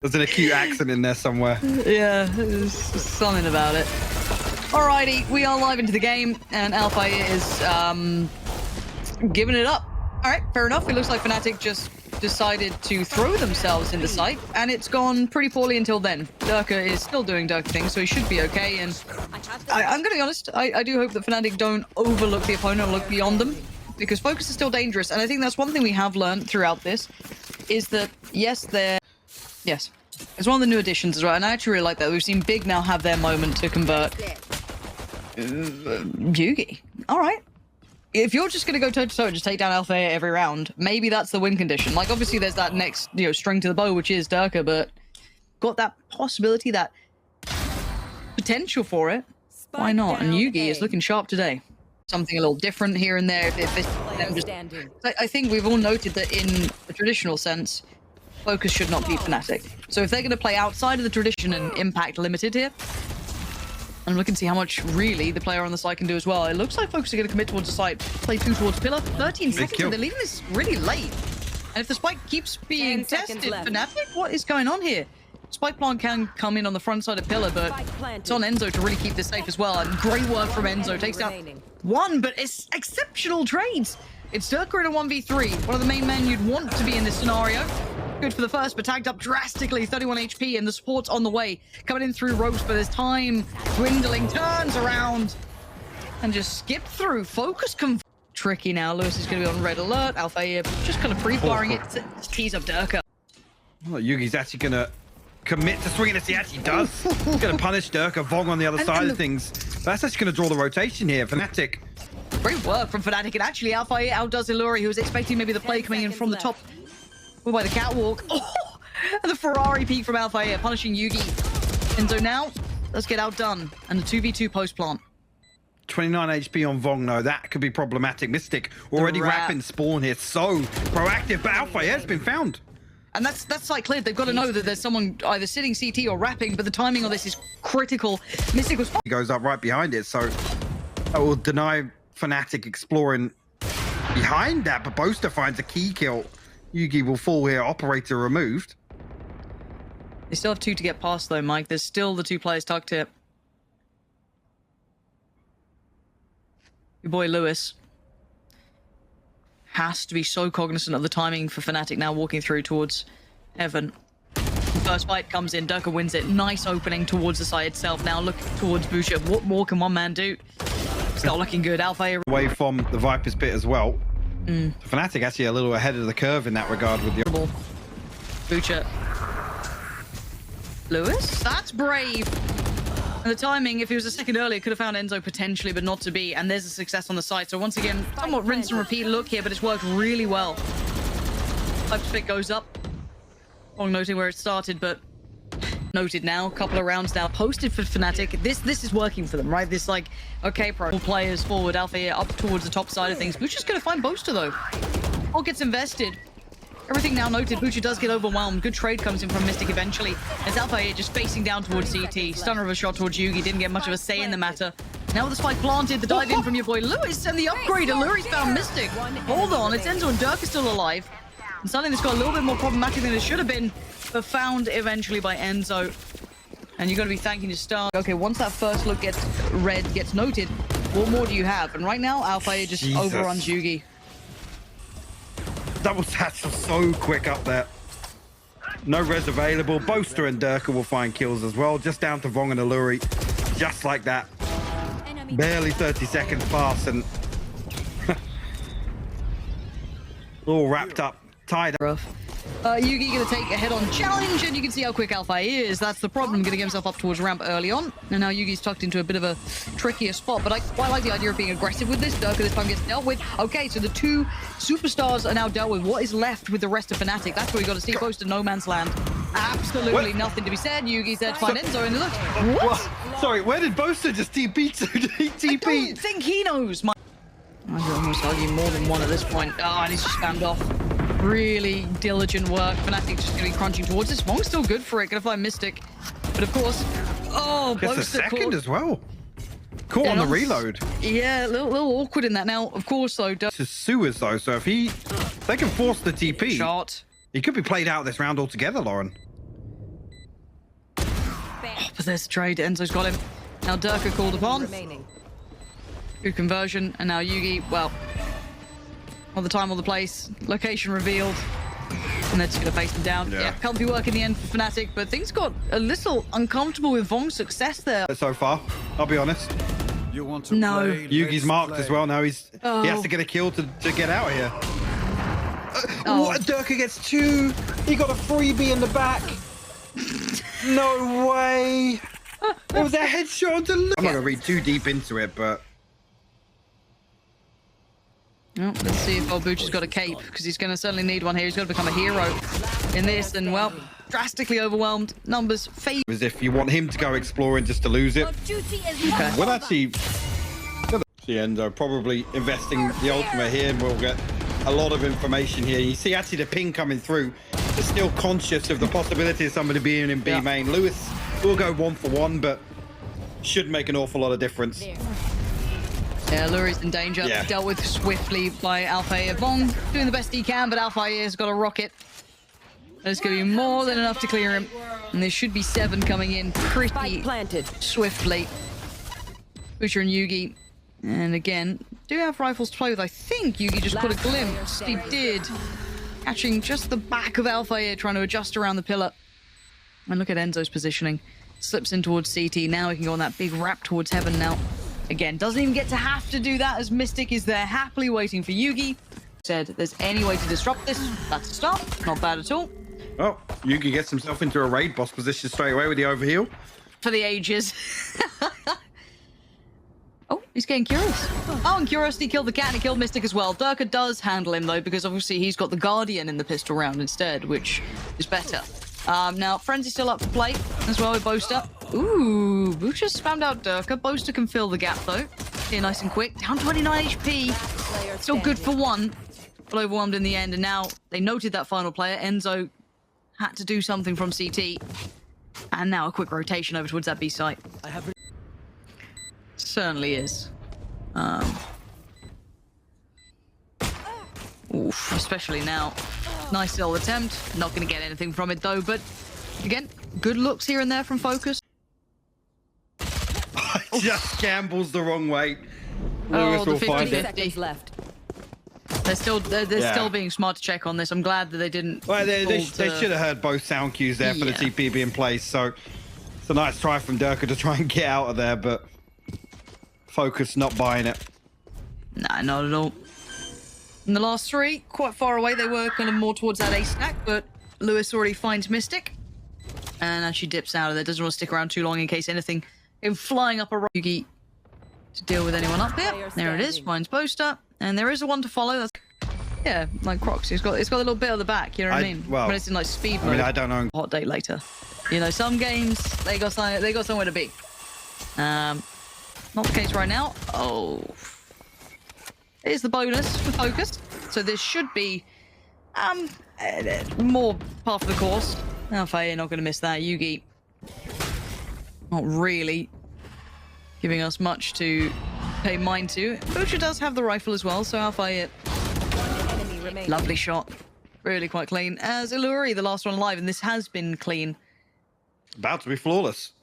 There's an acute accent in there somewhere. Yeah, there's something about it. Alrighty, we are live into the game, and Alpha is giving it up. Alright, fair enough. It looks like Fnatic just decided to throw themselves in the site, and it's gone pretty poorly until then. Durka is still doing Durka things, so he should be okay, and I'm gonna be honest, I do hope that Fnatic don't overlook the opponent or look beyond them, because focus is still dangerous, and I think that's one thing we have learned throughout this, is that, yes, it's one of the new additions as well, and I actually really like that. We've seen Big now have their moment to convert. Yugi. Alright. If you're just going to go toe-to-toe and just take down Alpha every round, maybe that's the win condition. Like, obviously, there's that next, string to the bow, which is Durka, but got that possibility, that potential for it. Why not? And Yugi is looking sharp today. Something a little different here and there. I think we've all noted that in a traditional sense, focus should not be Fnatic. So if they're going to play outside of the tradition and impact limited here, and look and see how much really the player on the side can do as well. It looks like Focus are going to commit towards the side, play 2 towards pillar. 13 seconds, and they're leaving this really late. And if the spike keeps being tested, Fnatic, what is going on here? Spike plant can come in on the front side of pillar, but it's on Enzo to really keep this safe as well. And great work from Enzo. Takes out one, but it's exceptional trades. It's Durka in a 1v3. One of the main men you'd want to be in this scenario. Good for the first, but tagged up drastically, 31 HP, and the support's on the way. Coming in through ropes, but there's time dwindling, turns around, and just skip through. Focus tricky now. Lewis is going to be on red alert. Alpha here just kind of pre-firing it to tease up Durka. Well, Yugi's actually going to commit to swinging as he actually does. He's going to punish Durka. Vong on the other side of things. That's actually going to draw the rotation here. Fnatic. Great work from Fnatic, and actually Alpha here outdoes Illuri, who was expecting maybe the play coming in from the top. By the catwalk. Oh, and the Ferrari peak from Alpha here, punishing Yugi. And so now, let's get outdone. And the 2v2 post plant. 29 HP on Vong, though. That could be problematic. Mystic already wrapping spawn here. So proactive, but Alpha has been found. And that's like clear. They've got to know that there's someone either sitting CT or wrapping, but the timing on this is critical. Mystic was... He goes up right behind it, so that will deny Fnatic exploring behind that, but Boaster finds a key kill. Yugi will fall here, operator removed. They still have 2 to get past though, Mike. There's still the 2 players tucked here. Your boy Lewis has to be so cognizant of the timing for Fnatic now walking through towards Evan. First fight comes in, Durka wins it. Nice opening towards the side itself. Now look towards Busha. What more can one man do? It's not looking good. Alpha away from the Viper's pit as well. Fnatic actually a little ahead of the curve in that regard with the Bucha. Lewis, that's brave. And the timing, if he was a second earlier, could have found Enzo potentially, but not to be. And there's a success on the side. So once again, somewhat rinse and repeat look here, but it's worked really well. Type spit goes up. Wrong noting where it started, but noted now. A couple of rounds now posted for Fnatic. This is working for them, right? This like, okay, pro players forward, Alpha here up towards the top side of things. Bucha's gonna find Boaster though. All gets invested. Everything now noted. Bucha does get overwhelmed. Good trade comes in from Mystic eventually. As Alpha here just facing down towards CT. Stunner of a shot towards Yugi. Didn't get much of a say in the matter. Now with the spike planted, the dive in from your boy Lewis and the upgrade. Illuri's found Mystic. Hold on, it's Enzo and Durka still alive. And something that's got a little bit more problematic than it should have been, but found eventually by Enzo. And you're going to be thanking your star. Okay, once that first look gets noted, what more do you have? And right now, Alpha just overruns Yugi. Double stats are so quick up there. No res available. Boaster and Durka will find kills as well. Just down to Vong and Illuri. Just like that. Barely 30 seconds pass and... all wrapped up. Tied up. Rough. Yugi gonna take a head-on challenge, and you can see how quick Alpha is. That's the problem, gonna get himself up towards ramp early on. And now Yugi's tucked into a bit of a trickier spot, but I quite like the idea of being aggressive with this. Durka this time gets dealt with. Okay, so the 2 superstars are now dealt with. What is left with the rest of Fnatic? That's where we got to see close to no man's land. Absolutely nothing to be said. Yugi's there to find Enzo, and look, what? Sorry, where did Boaster just TP to? TP? I don't think he knows. I could almost argue more than one at this point. Oh, and he's just spammed off. Really diligent work. Fnatic just going to be crunching towards this. Wong's still good for it. Going to find Mystic. But of course... Oh, gets a second as well. Caught on the reload. Yeah, a little awkward in that. Now, of course, though... This is Sewers, though, so if they can force the TP... Shot. He could be played out this round altogether, Lauren. but there's a trade. Enzo's got him. Now Durka called upon. Good conversion, and now Yugi, well, on the time, on the place, location revealed. And they're just going to face him down. Yeah, comfy work in the end for Fnatic, but things got a little uncomfortable with Vong's success there. So far, I'll be honest. You want to No. play, Yugi's let's marked play. as well now. He has to get a kill to get out of here. What? Durka gets 2. He got a freebie in the back. No way. It was a headshot onto Lu. I'm not going to read too deep into it, but... Well, let's see if old Booch has got a cape, because he's going to certainly need one here. He's got to become a hero in this, and, well, drastically overwhelmed. Numbers fade. As if you want him to go exploring just to lose it. Okay. We'll actually... See Enzo probably investing the ultimate here, and we'll get a lot of information here. You see actually the ping coming through. They're still conscious of the possibility of somebody being in B main. Lewis will go 1 for 1, but should make an awful lot of difference. Yeah, Luri's in danger. Yeah. Dealt with swiftly by Alpha. Vong doing the best he can, but Alpha has got a rocket. There's going to be more than enough to clear him. And there should be 7 coming in pretty swiftly. Butcher and Yugi. And again, do have rifles to play with. I think Yugi just put a glimpse. He did. Catching just the back of Alpha here, trying to adjust around the pillar. And look at Enzo's positioning. Slips in towards CT. Now he can go on that big wrap towards heaven now. Again, doesn't even get to have to do that as Mystic is there happily waiting for Yugi. Said if there's any way to disrupt this, that's a start. Not bad at all. Oh, Yugi gets himself into a raid boss position straight away with the overheal. For the ages. Oh, he's getting curious. Oh, and Curiosity killed the cat and he killed Mystic as well. Durka does handle him though, because obviously he's got the Guardian in the pistol round instead, which is better. Now, Frenzy's still up for play as well with Boaster. Ooh, Booch just spammed out Durka. Boaster can fill the gap though. Here, nice and quick. Down 29 HP. Still good for 1. But overwhelmed in the end. And now they noted that final player. Enzo had to do something from CT. And now a quick rotation over towards that B site. Certainly is. Oof, especially now. Nice little attempt. Not going to get anything from it though, but again, good looks here and there from Focus. Just gambles the wrong way. Oh, Lewis the will find 50-50. it. left. They're still being smart to check on this. I'm glad that they didn't. Well, they fall to- should have heard both sound cues there for the Yeah. TP being placed. So it's a nice try from Durka to try and get out of there, but Focus not buying it. Nah, not at all. In the last 3, quite far away. They were kind of more towards that A stack, but Lewis already finds Mystic. And actually dips out of there. Doesn't want to stick around too long in case anything came flying up a Yugi to deal with anyone up here. There it is. Finds Boaster. And there is a 1 to follow. That's, yeah, like Crocs. It's got a little bit on the back, you know what I mean? well, when it's in like speed mode. I mean, I don't know. Hot date later. You know, some games, they got somewhere to be. Not the case right now. Oh. Here's the bonus for Focus. So this should be more part of the course. Alpha, you're not going to miss that. Yugi, not really giving us much to pay mind to. Butcher does have the rifle as well, so Alpha, lovely shot. Really quite clean. As Illuri, the last one alive, and this has been clean. About to be flawless.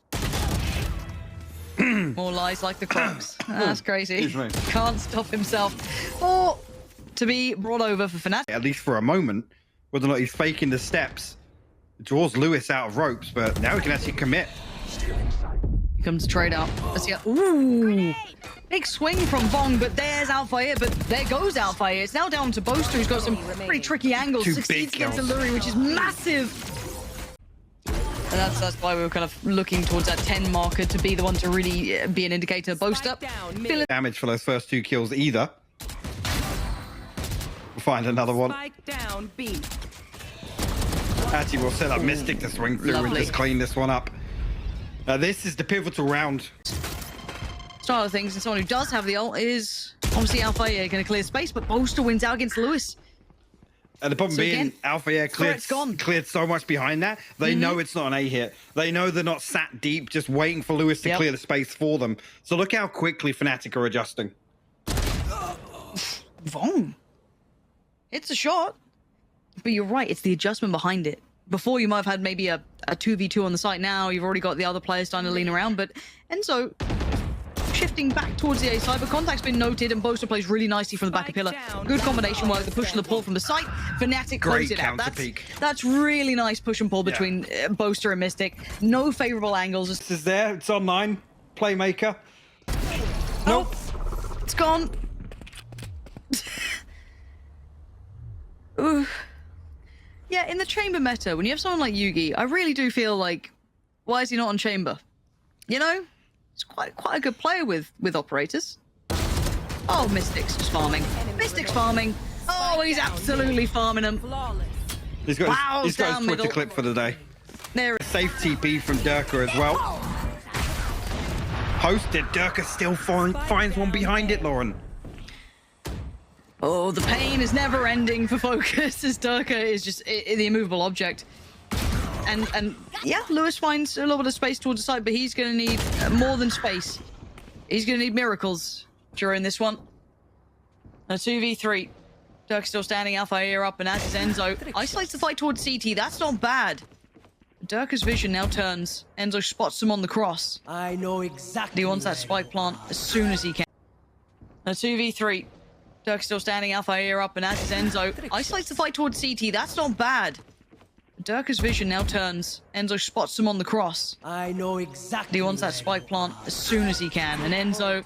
More lies like the Crocs. That's crazy. Excuse me. Can't stop himself. Or to be brought over for Fnatic. At least for a moment, whether or not he's faking the steps, it draws Lewis out of ropes, but now he can actually commit. Here comes the trade out. Let's see. Ooh. Big swing from Vong, but there's Alpha, but there goes Alpha. It's now down to Boaster, who's got some pretty tricky angles. 2 Succeeds big against kills. Illuri, which is massive. And that's why we were kind of looking towards that 10 marker to be the one to really be an indicator. Boaster. Damage for those first 2 kills either. We'll find another one. Spike down B. Actually, we'll set up Mystic to swing through and Lovely. just clean this one up. This is the pivotal round. Start of things, and someone who does have the ult is obviously Alpha going to clear space, but Boaster wins out against Lewis. And the problem So being, again, Alpha Air threat's gone. cleared so much behind that. They know it's not an A hit. They know they're not sat deep, just waiting for Lewis to Yep. clear the space for them. So look how quickly Fnatic are adjusting. Vong. It's a shot. But you're right, it's the adjustment behind it. before you might have had maybe a 2v2 on the site. Now you've already got the other players starting to lean around, but Enzo shifting back towards the A side, but contact's been noted, and Boaster plays really nicely from the back of pillar. Good combination work, the push and the pull from the site. Fnatic close it out. That's really nice push and pull between Boaster and Mystic. No favorable angles. This is there. It's online. Playmaker. Nope. It's gone. Ooh. Yeah, in the chamber meta, when you have someone like Yugi, I really do feel like, why is he not on chamber? You know? He's quite a good player with operators. Oh, Mystic's just farming. Mystic's farming. Oh, he's absolutely farming them. He's got his Twitter clip for the day. There. Safe TP from Durka as well. Posted. Durka still finds one behind it, Lauren. Oh, the pain is never ending for Focus as Durka is just the immovable object. And yeah, Lewis finds a little bit of space towards the side, but he's going to need more than space. He's going to need miracles during this one. A 2v3. Durka still standing, Alpha A up, and as is Enzo. Isolates the fight towards CT. That's not bad. Durka's vision now turns. Enzo spots him on the cross. I know exactly. He wants that spike plant as soon as he can. A 2v3. Durka still standing, Alpha A up, and as is Enzo. Isolates the fight towards CT. That's not bad. Durka's vision now turns. Enzo spots him on the cross. I know exactly. He wants that spike plant as soon as he can. And Enzo,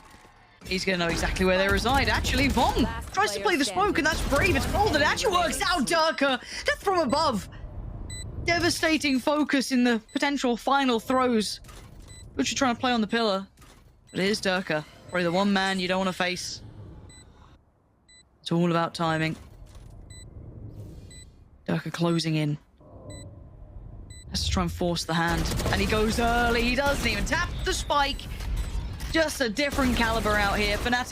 he's going to know exactly where they reside. Actually, Von tries to play the smoke, and that's brave. It's bold. It actually works out, Durka. Death from above. Devastating Focus in the potential final throws. Butcher trying to play on the pillar. But it is Durka. Probably the one man you don't want to face. It's all about timing. Durka closing in. Has to try and force the hand. And he goes early. He doesn't even tap the spike. Just a different caliber out here. Fnatic